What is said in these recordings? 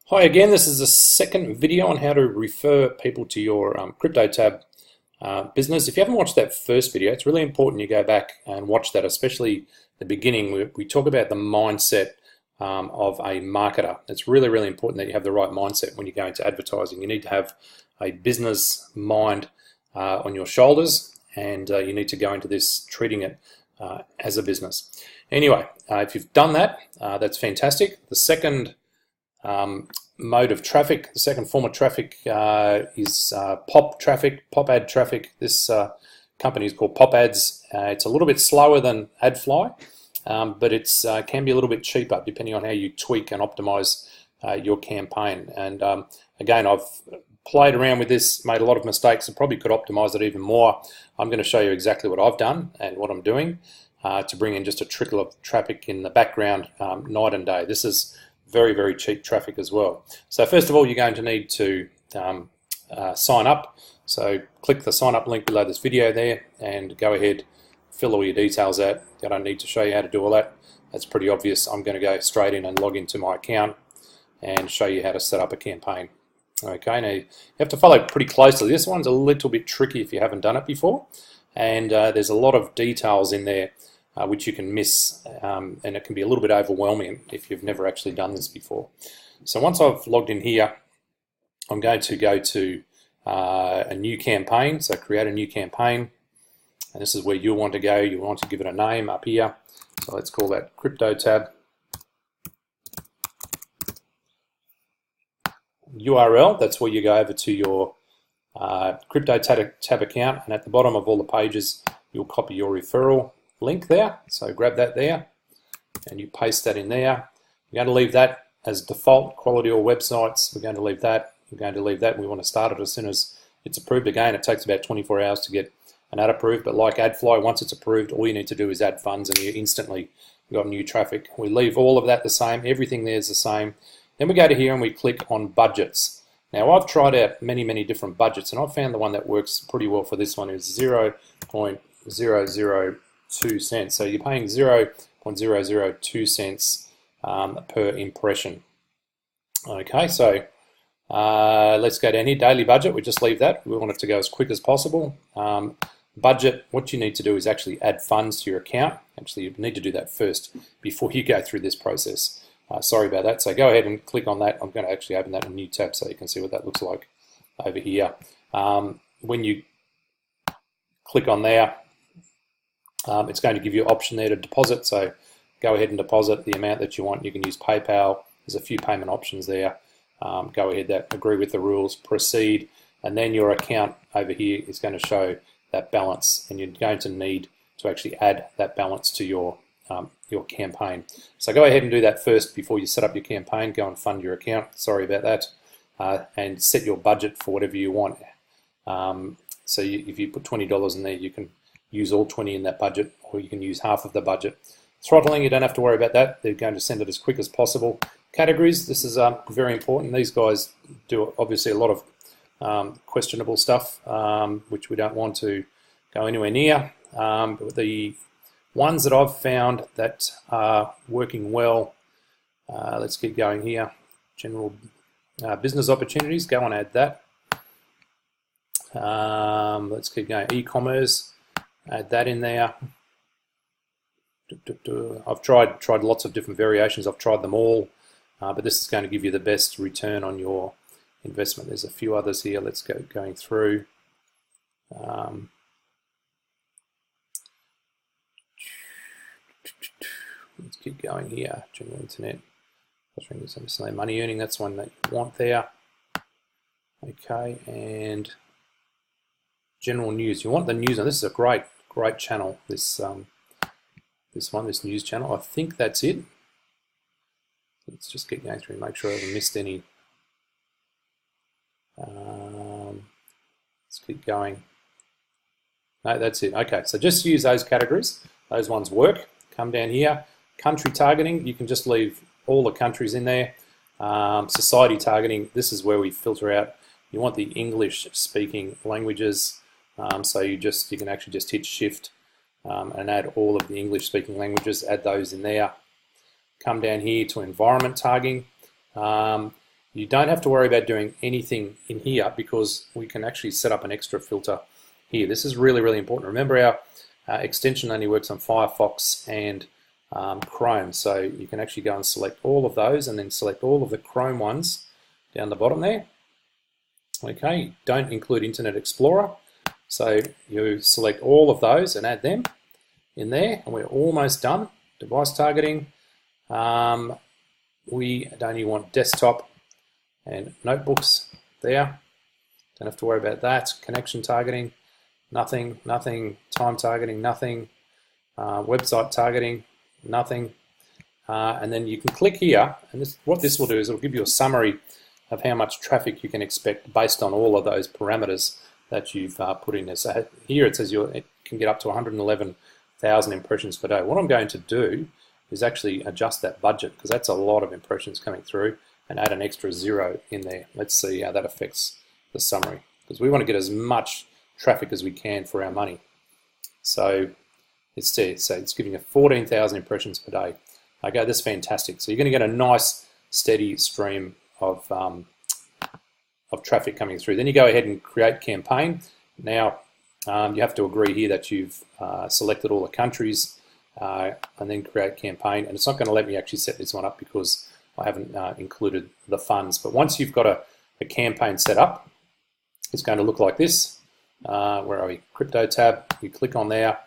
Hi again, this is the second video on how to refer people to your crypto tab business. If you haven't watched that first video, it's really important you go back and watch that, especially the beginning. We talk about the mindset of a marketer. It's really, really important that you have the right mindset when you go into advertising. You need to have a business mind on your shoulders, and you need to go into this treating it as a business. Anyway, if you've done that, that's fantastic. The second mode of traffic, the second form of traffic is pop traffic, pop ad traffic. This company is called Pop Ads. It's a little bit slower than AdFly, but it's can be a little bit cheaper depending on how you tweak and optimize your campaign. And again, I've played around with this, made a lot of mistakes, and probably could optimize it even more. I'm going to show you exactly what I've done and what I'm doing to bring in just a trickle of traffic in the background night and day. This is very, very cheap traffic as well. So first of all, you're going to need to sign up. So click the sign up link below this video there and go ahead, fill all your details out. I don't need to show you how to do all that. That's pretty obvious. I'm going to go straight in and log into my account and show you how to set up a campaign. Okay, now you have to follow pretty closely. This one's a little bit tricky if you haven't done it before, and there's a lot of details in there which you can miss, and it can be a little bit overwhelming if you've never actually done this before. So once I've logged in here, I'm going to go to a new campaign. So create a new campaign, and this is where you'll want to go. You want to give it a name up here. So let's call that Crypto Tab. URL, that's where you go over to your Crypto Tab account, and at the bottom of all the pages, you'll copy your referral link there. So grab that there and you paste that in there. You're going to leave that as default, quality all websites. We're going to leave that. We're going to leave that. We want to start it as soon as it's approved. Again, it takes about 24 hours to get an ad approved, but like AdFly, once it's approved, all you need to do is add funds and you instantly got new traffic. We leave all of that the same. Everything there is the same. Then we go to here and we click on budgets. Now I've tried out many different budgets, and I've found the one that works pretty well for this one is 0.002 cents. So you're paying 0.002 cents per impression. Okay, so let's go down here. Daily budget, we just leave that. We want it to go as quick as possible. Budget, what you need to do is actually add funds to your account. Actually, you need to do that first before you go through this process. Sorry about that. So go ahead and click on that. I'm going to actually open that in a new tab so you can see what that looks like over here. When you click on there, it's going to give you an option there to deposit. So go ahead and deposit the amount that you want. You can use PayPal. There's a few payment options there. Go ahead, agree with the rules, proceed, and then your account over here is going to show that balance, and you're going to need to actually add that balance to your campaign. So go ahead and do that first before you set up your campaign. Go and fund your account. Sorry about that. And set your budget for whatever you want. So if you put $20 in there, you can use all 20 in that budget, or you can use half of the budget. Throttling, you don't have to worry about that. They're going to send it as quick as possible. Categories, this is very important. These guys do obviously a lot of questionable stuff, which we don't want to go anywhere near. But the ones that I've found that are working well, let's keep going here. General business opportunities, go and add that. Let's keep going. E-commerce, add that in there. I've tried lots of different variations. I've tried them all, but this is going to give you the best return on your investment. There's a few others here. Let's go going through. Let's keep going here. General internet. Some money earning. That's one that you want there. Okay, and general news. You want the news. Now this is a great channel. This news channel. I think that's it. Let's just get going through and make sure I haven't missed any. Let's keep going. No, that's it. Okay, so just use those categories. Those ones work. Come down here. Country targeting. You can just leave all the countries in there. Society targeting. This is where we filter out. You want the English-speaking languages. So you can actually just hit Shift and add all of the English-speaking languages. Add those in there. Come down here to environment targeting. You don't have to worry about doing anything in here because we can actually set up an extra filter here. This is really, really important. Remember, our extension only works on Firefox and Chrome, so you can actually go and select all of those and then select all of the Chrome ones down the bottom there. Okay, don't include Internet Explorer, so you select all of those and add them in there, and we're almost done. Device targeting, we only want desktop and notebooks there. Don't have to worry about that. Connection targeting, nothing. Time targeting, nothing. Website targeting, nothing. And then you can click here, and what this will do is it'll give you a summary of how much traffic you can expect based on all of those parameters that you've put in there. So here it says it can get up to 111,000 impressions per day. What I'm going to do is actually adjust that budget, because that's a lot of impressions coming through, and add an extra 0 in there. Let's see how that affects the summary, because we want to get as much traffic as we can for our money. So it's there. So it's giving you 14,000 impressions per day. Okay, that's fantastic. So you're going to get a nice steady stream of traffic coming through. Then you go ahead and create campaign. Now you have to agree here that you've selected all the countries, and then create campaign. And it's not going to let me actually set this one up because I haven't included the funds. But once you've got a campaign set up, it's going to look like this. Where are we? Crypto tab. You click on there,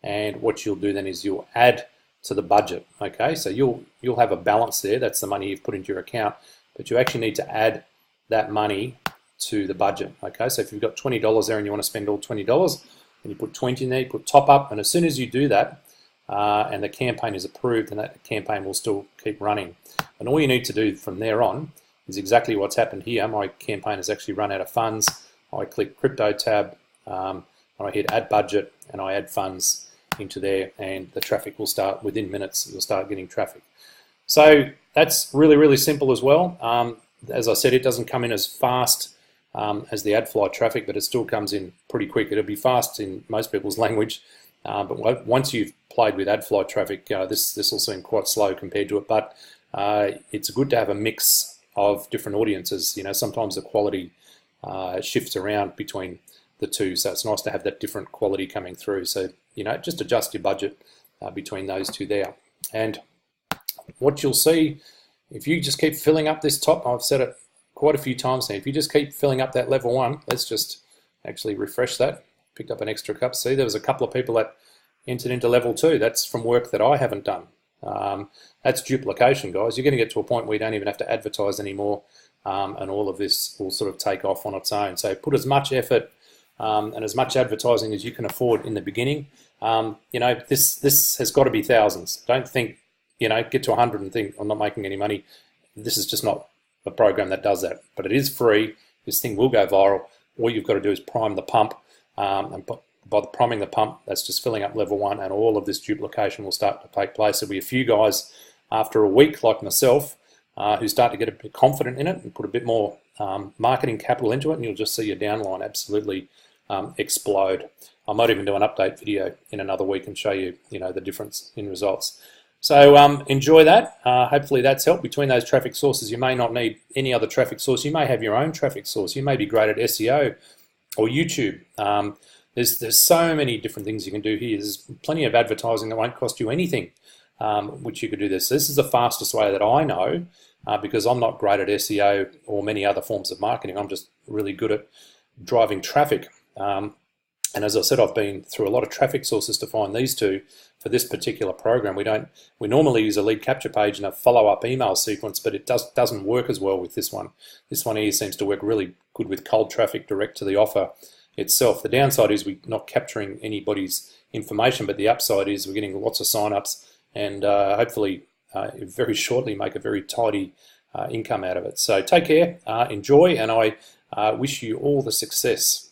and what you'll do then is you'll add to the budget. Okay, so you'll have a balance there. That's the money you've put into your account, but you actually need to add that money to the budget. Okay, so if you've got $20 there and you want to spend all $20, and you put 20 in there, you put top up, and as soon as you do that, and the campaign is approved, then that campaign will still keep running. And all you need to do from there on is exactly what's happened here. My campaign has actually run out of funds. I click crypto tab, and I hit add budget, and I add funds into there, and the traffic will start within minutes. You'll start getting traffic. So that's really, really simple as well. As I said, it doesn't come in as fast as the AdFly traffic, but it still comes in pretty quick. It'll be fast in most people's language, but once you've played with AdFly traffic, this will seem quite slow compared to it. But it's good to have a mix of different audiences. You know, sometimes the quality shifts around between the two, so it's nice to have that different quality coming through. So, you know, just adjust your budget between those two there. And what you'll see, if you just keep filling up this top, I've said it quite a few times now, if you just keep filling up that level 1, let's just actually refresh that. Picked up an extra cup. See, there was a couple of people that entered into level 2. That's from work that I haven't done. That's duplication, guys. You're going to get to a point where you don't even have to advertise anymore, and all of this will sort of take off on its own. So put as much effort and as much advertising as you can afford in the beginning. You know, this has got to be thousands. Don't think, you know, get to 100 and think I'm not making any money. This is just not a program that does that. But it is free. This thing will go viral. All you've got to do is prime the pump, and by priming the pump, that's just filling up level 1, and all of this duplication will start to take place. There'll be a few guys after a week, like myself, who start to get a bit confident in it and put a bit more marketing capital into it, and you'll just see your downline absolutely explode. I might even do an update video in another week and show you, you know, the difference in results. So enjoy that. Hopefully that's helped. Between those traffic sources, you may not need any other traffic source. You may have your own traffic source. You may be great at SEO or YouTube. There's so many different things you can do here. There's plenty of advertising that won't cost you anything, which you could do this. This is the fastest way that I know, because I'm not great at SEO or many other forms of marketing. I'm just really good at driving traffic. And as I said, I've been through a lot of traffic sources to find these two for this particular program. We normally use a lead capture page and a follow-up email sequence, but it doesn't work as well with this one. This one here seems to work really good with cold traffic direct to the offer itself. The downside is we're not capturing anybody's information, but the upside is we're getting lots of sign-ups, and hopefully very shortly make a very tidy income out of it. So take care, enjoy, and I wish you all the success